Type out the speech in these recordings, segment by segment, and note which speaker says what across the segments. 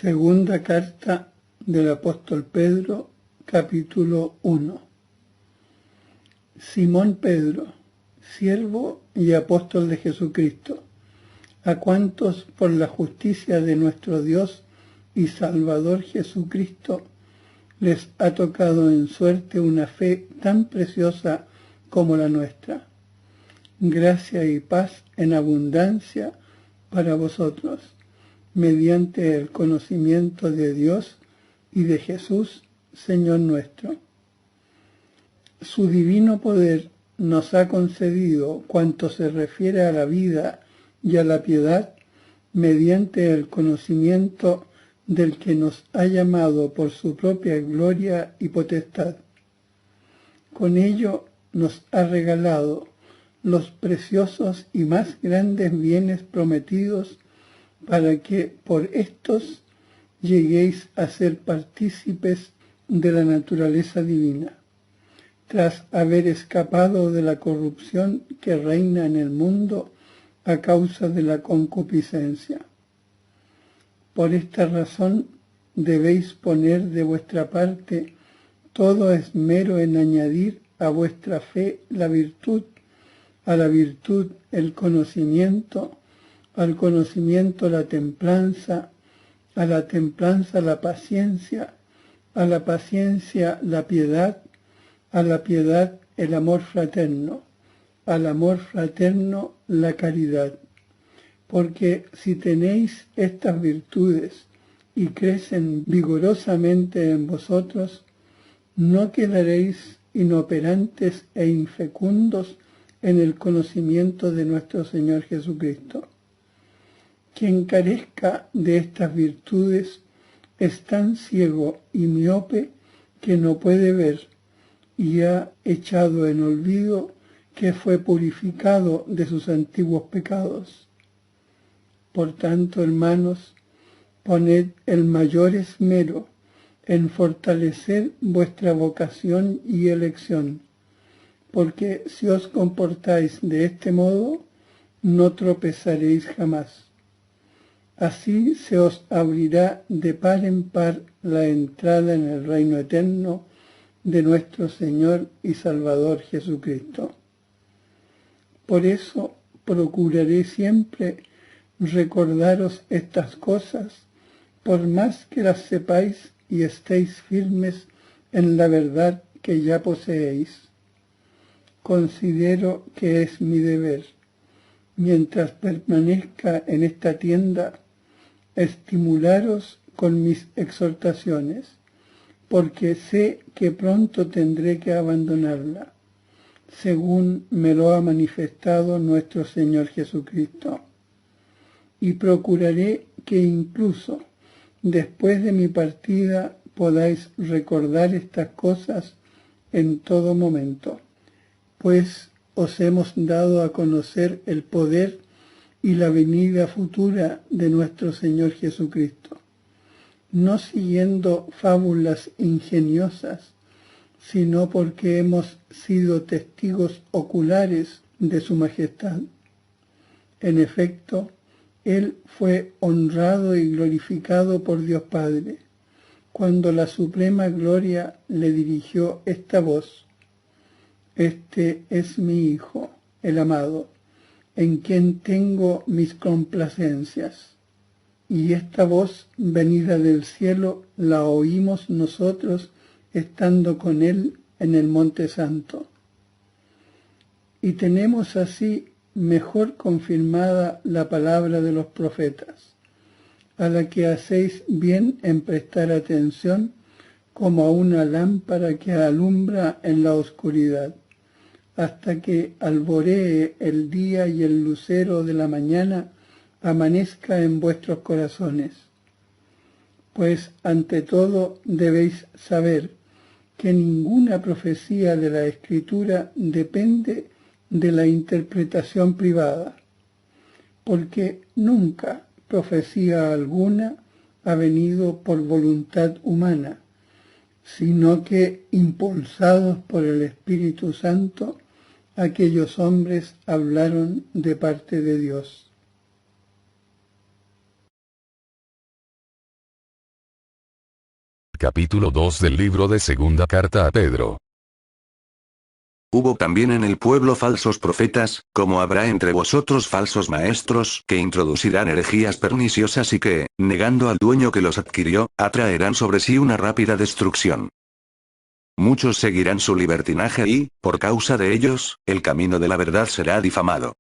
Speaker 1: Segunda carta del apóstol Pedro, capítulo 1. Simón Pedro, siervo y apóstol de Jesucristo, a cuantos por la justicia de nuestro Dios y Salvador Jesucristo les ha tocado en suerte una fe tan preciosa como la nuestra. Gracia y paz en abundancia para vosotros, mediante el conocimiento de Dios y de Jesús, Señor nuestro. Su divino poder nos ha concedido cuanto se refiere a la vida y a la piedad, mediante el conocimiento del que nos ha llamado por su propia gloria y potestad. Con ello nos ha regalado los preciosos y más grandes bienes prometidos, para que por estos lleguéis a ser partícipes de la naturaleza divina, tras haber escapado de la corrupción que reina en el mundo a causa de la concupiscencia. Por esta razón debéis poner de vuestra parte todo esmero en añadir a vuestra fe la virtud, a la virtud el conocimiento, al conocimiento la templanza, a la templanza la paciencia, a la paciencia la piedad, a la piedad el amor fraterno, al amor fraterno la caridad. Porque si tenéis estas virtudes y crecen vigorosamente en vosotros, no quedaréis inoperantes e infecundos en el conocimiento de nuestro Señor Jesucristo. Quien carezca de estas virtudes es tan ciego y miope que no puede ver, y ha echado en olvido que fue purificado de sus antiguos pecados. Por tanto, hermanos, poned el mayor esmero en fortalecer vuestra vocación y elección, porque si os comportáis de este modo, no tropezaréis jamás. Así se os abrirá de par en par la entrada en el reino eterno de nuestro Señor y Salvador Jesucristo. Por eso procuraré siempre recordaros estas cosas, por más que las sepáis y estéis firmes en la verdad que ya poseéis. Considero que es mi deber, mientras permanezca en esta tienda, estimularos con mis exhortaciones, porque sé que pronto tendré que abandonarla, según me lo ha manifestado nuestro Señor Jesucristo. Y procuraré que incluso después de mi partida podáis recordar estas cosas en todo momento, pues os hemos dado a conocer el poder y la venida futura de nuestro Señor Jesucristo, no siguiendo fábulas ingeniosas, sino porque hemos sido testigos oculares de su majestad. En efecto, Él fue honrado y glorificado por Dios Padre, cuando la suprema gloria le dirigió esta voz: Este es mi Hijo, el amado, en quien tengo mis complacencias. Y esta voz venida del cielo la oímos nosotros estando con Él en el Monte Santo. Y tenemos así mejor confirmada la palabra de los profetas, a la que hacéis bien en prestar atención como a una lámpara que alumbra en la oscuridad, hasta que alboree el día y el lucero de la mañana amanezca en vuestros corazones. Pues ante todo debéis saber que ninguna profecía de la Escritura depende de la interpretación privada, porque nunca profecía alguna ha venido por voluntad humana, sino que, impulsados por el Espíritu Santo, aquellos hombres hablaron de parte de Dios.
Speaker 2: Capítulo 2 del libro de Segunda Carta a Pedro.
Speaker 3: Hubo también en el pueblo falsos profetas, como habrá entre vosotros falsos maestros, que introducirán herejías perniciosas y que, negando al dueño que los adquirió, atraerán sobre sí una rápida destrucción. Muchos seguirán su libertinaje y, por causa de ellos, el camino de la verdad será difamado.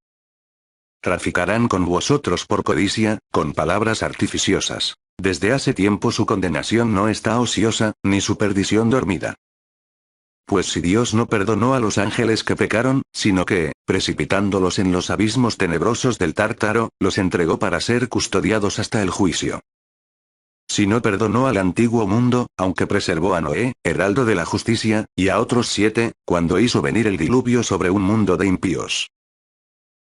Speaker 3: Traficarán con vosotros por codicia, con palabras artificiosas. Desde hace tiempo su condenación no está ociosa, ni su perdición dormida. Pues si Dios no perdonó a los ángeles que pecaron, sino que, precipitándolos en los abismos tenebrosos del Tártaro, los entregó para ser custodiados hasta el juicio. Si no perdonó al antiguo mundo, aunque preservó a Noé, heraldo de la justicia, y a otros 7, cuando hizo venir el diluvio sobre un mundo de impíos.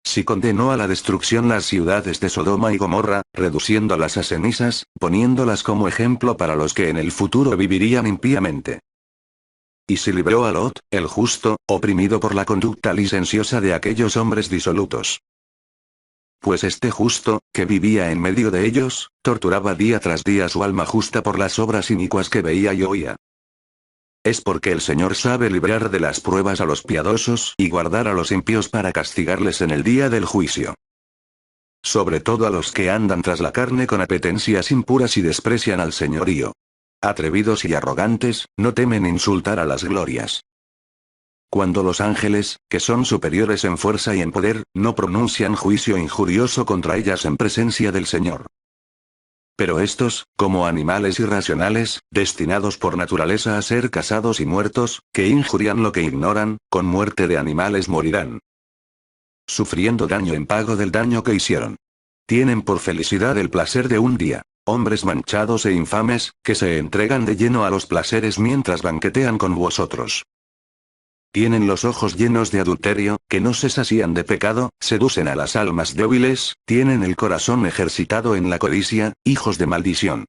Speaker 3: Si condenó a la destrucción las ciudades de Sodoma y Gomorra, reduciéndolas a cenizas, poniéndolas como ejemplo para los que en el futuro vivirían impíamente. Y si libró a Lot, el justo, oprimido por la conducta licenciosa de aquellos hombres disolutos. Pues este justo, que vivía en medio de ellos, torturaba día tras día su alma justa por las obras inicuas que veía y oía. Es porque el Señor sabe librar de las pruebas a los piadosos y guardar a los impíos para castigarles en el día del juicio. Sobre todo a los que andan tras la carne con apetencias impuras y desprecian al señorío. Atrevidos y arrogantes, no temen insultar a las glorias. Cuando los ángeles, que son superiores en fuerza y en poder, no pronuncian juicio injurioso contra ellas en presencia del Señor. Pero estos, como animales irracionales, destinados por naturaleza a ser cazados y muertos, que injurian lo que ignoran, con muerte de animales morirán. Sufriendo daño en pago del daño que hicieron. Tienen por felicidad el placer de un día. Hombres manchados e infames, que se entregan de lleno a los placeres mientras banquetean con vosotros. Tienen los ojos llenos de adulterio, que no se sacían de pecado, seducen a las almas débiles, tienen el corazón ejercitado en la codicia, hijos de maldición.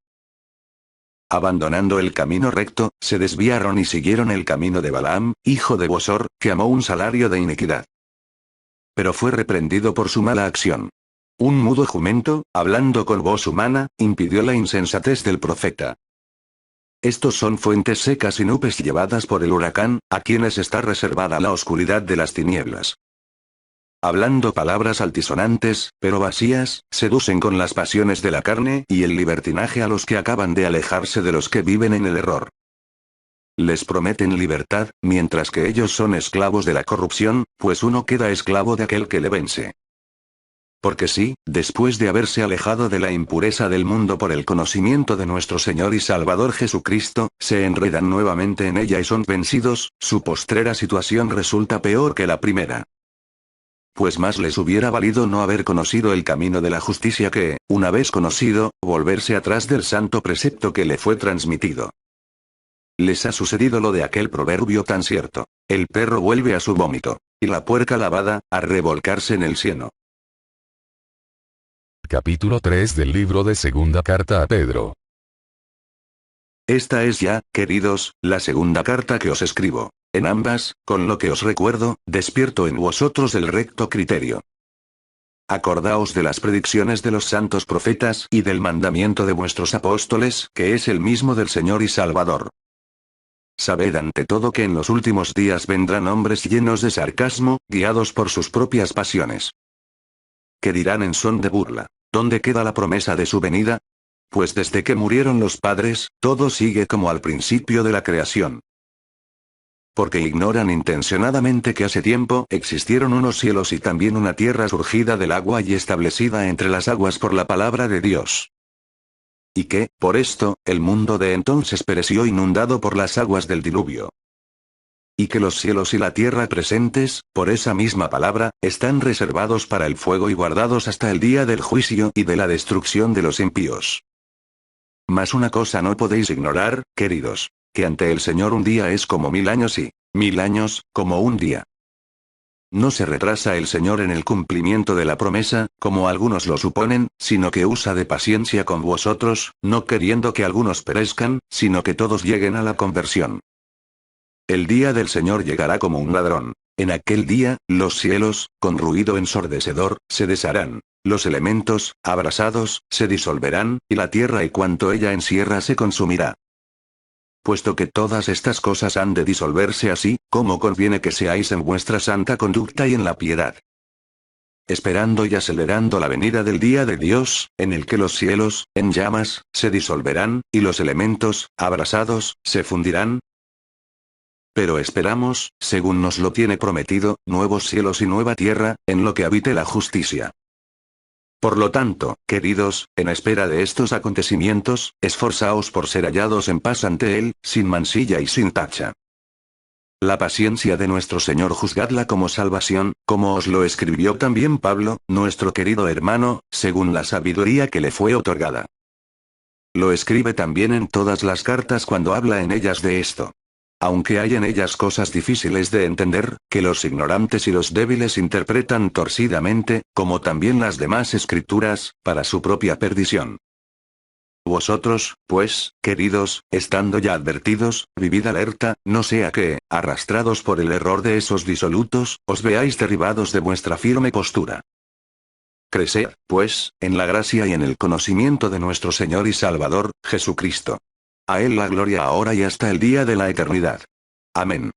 Speaker 3: Abandonando el camino recto, se desviaron y siguieron el camino de Balaam, hijo de Bosor, que amó un salario de iniquidad. Pero fue reprendido por su mala acción. Un mudo jumento, hablando con voz humana, impidió la insensatez del profeta. Estos son fuentes secas y nubes llevadas por el huracán, a quienes está reservada la oscuridad de las tinieblas. Hablando palabras altisonantes, pero vacías, seducen con las pasiones de la carne y el libertinaje a los que acaban de alejarse de los que viven en el error. Les prometen libertad, mientras que ellos son esclavos de la corrupción, pues uno queda esclavo de aquel que le vence. Porque si, después de haberse alejado de la impureza del mundo por el conocimiento de nuestro Señor y Salvador Jesucristo, se enredan nuevamente en ella y son vencidos, su postrera situación resulta peor que la primera. Pues más les hubiera valido no haber conocido el camino de la justicia que, una vez conocido, volverse atrás del santo precepto que le fue transmitido. Les ha sucedido lo de aquel proverbio tan cierto: el perro vuelve a su vómito, y la puerca lavada, a revolcarse en el cieno.
Speaker 2: Capítulo 3 del libro de Segunda Carta a Pedro.
Speaker 3: Esta es ya, queridos, la segunda carta que os escribo. En ambas, con lo que os recuerdo, despierto en vosotros el recto criterio. Acordaos de las predicciones de los santos profetas y del mandamiento de vuestros apóstoles, que es el mismo del Señor y Salvador. Sabed ante todo que en los últimos días vendrán hombres llenos de sarcasmo, guiados por sus propias pasiones. Que dirán en son de burla: ¿dónde queda la promesa de su venida? Pues desde que murieron los padres, todo sigue como al principio de la creación. Porque ignoran intencionadamente que hace tiempo existieron unos cielos y también una tierra surgida del agua y establecida entre las aguas por la palabra de Dios. Y que, por esto, el mundo de entonces pereció inundado por las aguas del diluvio. Y que los cielos y la tierra presentes, por esa misma palabra, están reservados para el fuego y guardados hasta el día del juicio y de la destrucción de los impíos. Mas una cosa no podéis ignorar, queridos, que ante el Señor un día es como 1000 años y 1000 años, como un día. No se retrasa el Señor en el cumplimiento de la promesa, como algunos lo suponen, sino que usa de paciencia con vosotros, no queriendo que algunos perezcan, sino que todos lleguen a la conversión. El día del Señor llegará como un ladrón. En aquel día, los cielos, con ruido ensordecedor, se desharán. Los elementos, abrasados, se disolverán, y la tierra y cuanto ella encierra se consumirá. puesto que todas estas cosas han de disolverse así, como conviene que seáis en vuestra santa conducta y en la piedad. Esperando y acelerando la venida del día de Dios, en el que los cielos, en llamas, se disolverán, y los elementos, abrasados, se fundirán. Pero esperamos, según nos lo tiene prometido, nuevos cielos y nueva tierra, en lo que habite la justicia. Por lo tanto, queridos, en espera de estos acontecimientos, esforzaos por ser hallados en paz ante Él, sin mancilla y sin tacha. La paciencia de nuestro Señor juzgadla como salvación, como os lo escribió también Pablo, nuestro querido hermano, según la sabiduría que le fue otorgada. Lo escribe también en todas las cartas cuando habla en ellas de esto. Aunque hay en ellas cosas difíciles de entender, que los ignorantes y los débiles interpretan torcidamente, como también las demás escrituras, para su propia perdición. Vosotros, pues, queridos, estando ya advertidos, vivid alerta, no sea que, arrastrados por el error de esos disolutos, os veáis derribados de vuestra firme postura. Creced, pues, en la gracia y en el conocimiento de nuestro Señor y Salvador, Jesucristo. A Él la gloria ahora y hasta el día de la eternidad. Amén.